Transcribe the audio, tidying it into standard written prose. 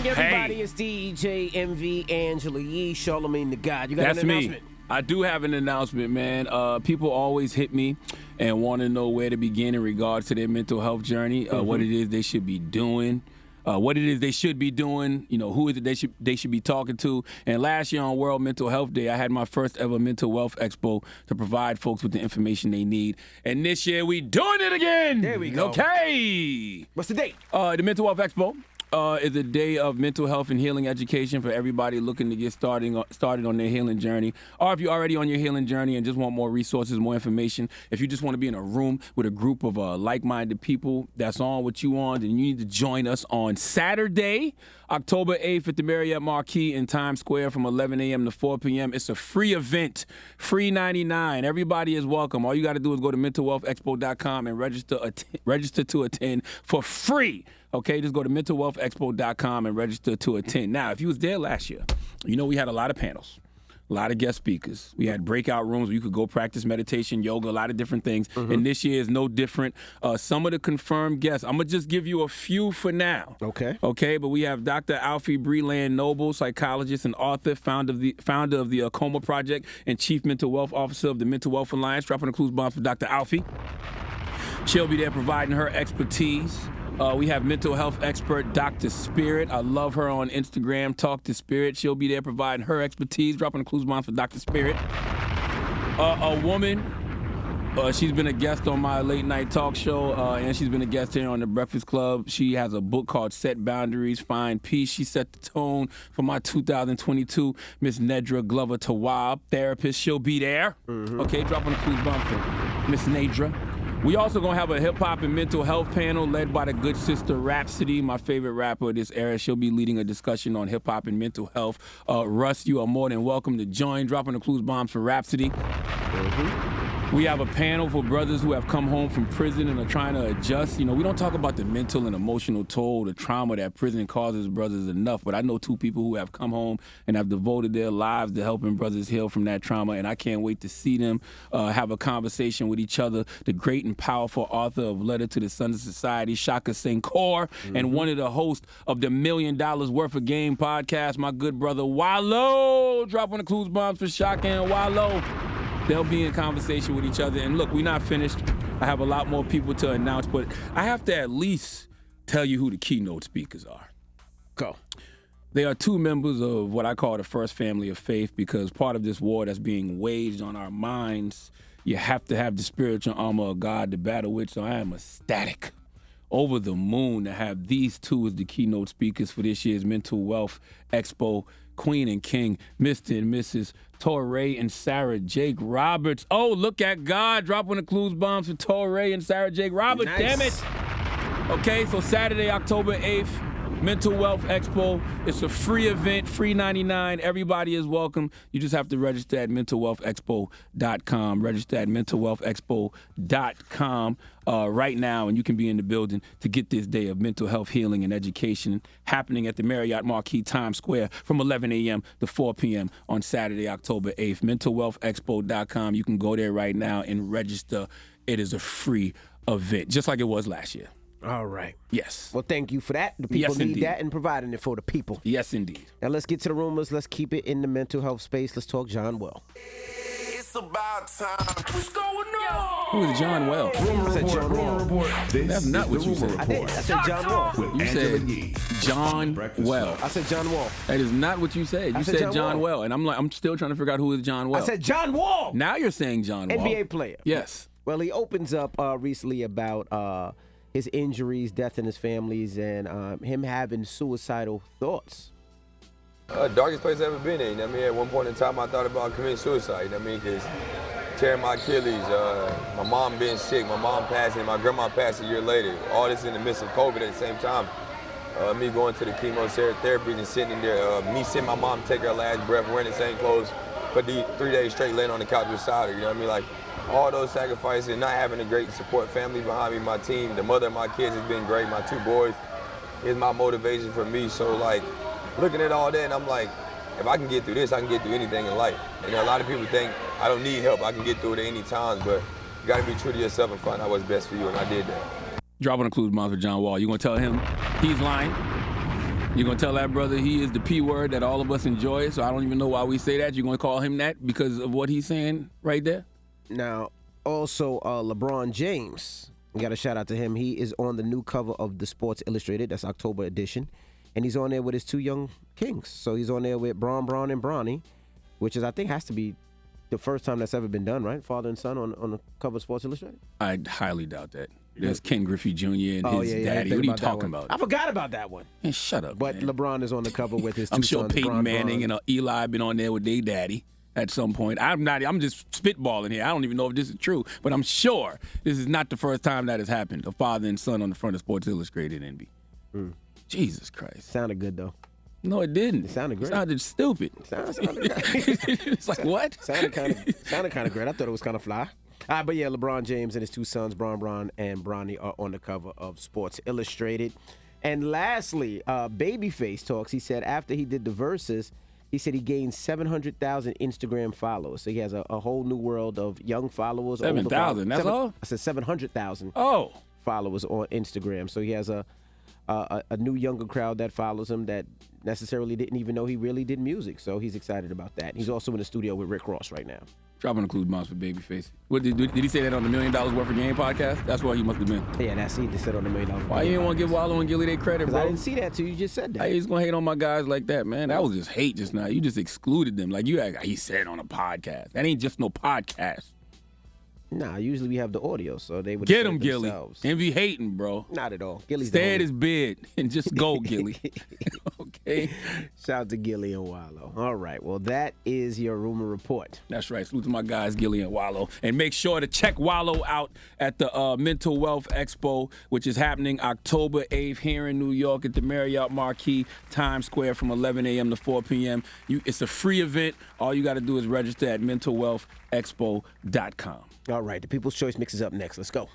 morning, everybody. It's DJ MV Angela Yee, Charlamagne the God. You got That's an announcement? Me. I do have an announcement, man. People always hit me and want to know where to begin in regards to their mental health journey, what it is they should be doing. What it is they should be doing, who is it they should be talking to. And last year on World Mental Health Day, I had my first ever Mental Wealth Expo to provide folks with the information they need. And this year we doing it again. There we go. Okay. What's the date? The Mental Wealth Expo is a day of mental health and healing education for everybody looking to get started on their healing journey. Or if you're already on your healing journey and just want more resources, more information, if you just want to be in a room with a group of like-minded people that's on what you on, then you need to join us on Saturday, October 8th at the Marriott Marquis in Times Square from 11 a.m. to 4 p.m. It's a free event, free 99. Everybody is welcome. All you got to do is go to mentalwealthexpo.com and register to attend for free. Okay, just go to mentalwealthexpo.com and register to attend. Now, if you was there last year, we had a lot of panels, a lot of guest speakers. We had breakout rooms where you could go practice meditation, yoga, a lot of different things. And this year is no different. Some of the confirmed guests, I'm going to just give you a few for now. Okay, but we have Dr. Alfie Breland Noble, psychologist and author, founder of the Coma Project, and chief mental wealth officer of the Mental Wealth Alliance. Dropping the clues bombs for Dr. Alfie. She'll be there providing her expertise. We have mental health expert Dr. Spirit. I love her on Instagram, Talk to Spirit. She'll be there providing her expertise, dropping the clues bombs for Dr. Spirit. A woman, she's been a guest on my late night talk show, and she's been a guest here on The Breakfast Club. She has a book called Set Boundaries, Find Peace. She set the tone for my 2022 Miss Nedra Glover Tawab, therapist. She'll be there. Okay, dropping the clues bomb for Miss Nedra. We also going to have a hip-hop and mental health panel led by the good sister Rhapsody, my favorite rapper of this era. She'll be leading a discussion on hip-hop and mental health. Russ, you are more than welcome to join. Dropping the clues bombs for Rhapsody. We have a panel for brothers who have come home from prison and are trying to adjust. We don't talk about the mental and emotional toll, the trauma that prison causes brothers enough, but I know two people who have come home and have devoted their lives to helping brothers heal from that trauma, and I can't wait to see them have a conversation with each other. The great and powerful author of Letter to the Sons of Society, Shaka Singh Kaur, and one of the hosts of the $1 Million Worth of Game podcast, my good brother Wallo. Dropping the clues bombs for Shaka and Wallo. They'll be in conversation with each other. And look, we're not finished. I have a lot more people to announce, but I have to at least tell you who the keynote speakers are. Go. They are two members of what I call the first family of faith, because part of this war that's being waged on our minds, you have to have the spiritual armor of God to battle with. So I am ecstatic, over the moon, to have these two as the keynote speakers for this year's Mental Wealth Expo. Queen and King, Mr. and Mrs. Torrey and Sarah Jake Roberts. Oh, look at God dropping the clues bombs for Torrey and Sarah Jake Roberts. Nice. Damn it. Okay, so Saturday, October 8th, Mental Wealth Expo. It's a free event, free 99. Everybody is welcome. You just have to register at mentalwealthexpo.com. Register at mentalwealthexpo.com right now, and you can be in the building to get this day of mental health healing and education happening at the Marriott Marquis Times Square from 11 a.m. to 4 p.m. on Saturday, October 8th. mentalwealthexpo.com. You can go there right now and register. It is a free event, just like it was last year. All right. Yes. Well, thank you for that. The people need that and providing it for the people. Yes, indeed. Now let's get to the rumors. Let's keep it in the mental health space. Let's talk John Well. It's about time. What's going on? Who is John Well? Rumor report. That's not what you said. I did. I said John Well. You said John Well. I said John Wall. That is not what you said. You said John Well, and I'm still trying to figure out who is John Well. I said John Wall. Now you're saying John Wall. NBA player. Yes. Well, he opens up recently about his injuries, death in his families, and him having suicidal thoughts. Darkest place I've ever been in. At one point in time, I thought about committing suicide. Because tearing my Achilles, my mom being sick, my mom passing, my grandma passed a year later. All this in the midst of COVID at the same time. Me going to the chemotherapy and sitting in there, me seeing my mom take her last breath, wearing the same clothes for 3 days straight, laying on the couch beside her. All those sacrifices, and not having a great support family behind me, my team, the mother of my kids has been great. My 2 boys is my motivation for me. So looking at all that, and I'm like, if I can get through this, I can get through anything in life. A lot of people think I don't need help. I can get through it at any time, but you got to be true to yourself and find out what's best for you, and I did that. Dropping the clues, for John Wall. You gonna tell him he's lying? You're going to tell that brother he is the P word that all of us enjoy, so I don't even know why we say that. You're going to call him that because of what he's saying right there? Now, also, LeBron James, we got a shout out to him. He is on the new cover of the Sports Illustrated. That's October edition. And he's on there with his two young kings. So he's on there with Bron and Bronny, which is, I think, has to be the first time that's ever been done, right? Father and son on the cover of Sports Illustrated? I highly doubt that. There's Ken Griffey Jr. and his daddy. What are you talking about? I forgot about that one. Man, shut up, But man. LeBron is on the cover with his two I'm sure sons, Peyton Bron, Manning Bron. and Eli been on there with their daddy at some point. I'm just spitballing here. I don't even know if this is true, but I'm sure this is not the first time that has happened. A father and son on the front of Sports Illustrated, NB. Jesus Christ. Sounded good, though. No, it didn't. It sounded great. It sounded stupid. Sounded It's like, what? Sounded kind of great. I thought it was kind of fly. But yeah, LeBron James and his two sons, Bron and Bronny, are on the cover of Sports Illustrated. And lastly, Babyface talks. He said after he did the verses, he said he gained 700,000 Instagram followers. So he has a whole new world of young followers. 7,000, that's all? I said 700,000 Oh. followers on Instagram. So he has a new younger crowd that follows him that necessarily didn't even know he really did music. So he's excited about that. He's also in the studio with Rick Ross right now. Dropping the clues bombs for Babyface. What did he say that on the $1 Million Worth of Game podcast? That's why he must have been. Yeah, that's he just said on the $1 Million. Why you didn't want to give Wallow and Gilly their credit, bro? I didn't see that till you just said that. How you just gonna hate on my guys like that, man? That was just hate just now. You just excluded them. Like he said on a podcast. That ain't just no podcast. Nah, usually we have the audio, so they would Get say him, Gilly. themselves. And be hating, bro. Not at all. Gilly's Stay the at homie. his bed and just go, Gilly. Okay? Shout out to Gilly and Wallow. All right, well, that is your rumor report. That's right. Salute to my guys, Gilly and Wallow. And make sure to check Wallow out at the Mental Wealth Expo, which is happening October 8th here in New York at the Marriott Marquis, Times Square from 11 a.m. to 4 p.m. It's a free event. All you got to do is register at mentalwealthexpo.com. All right, the People's Choice Mix is up next. Let's go.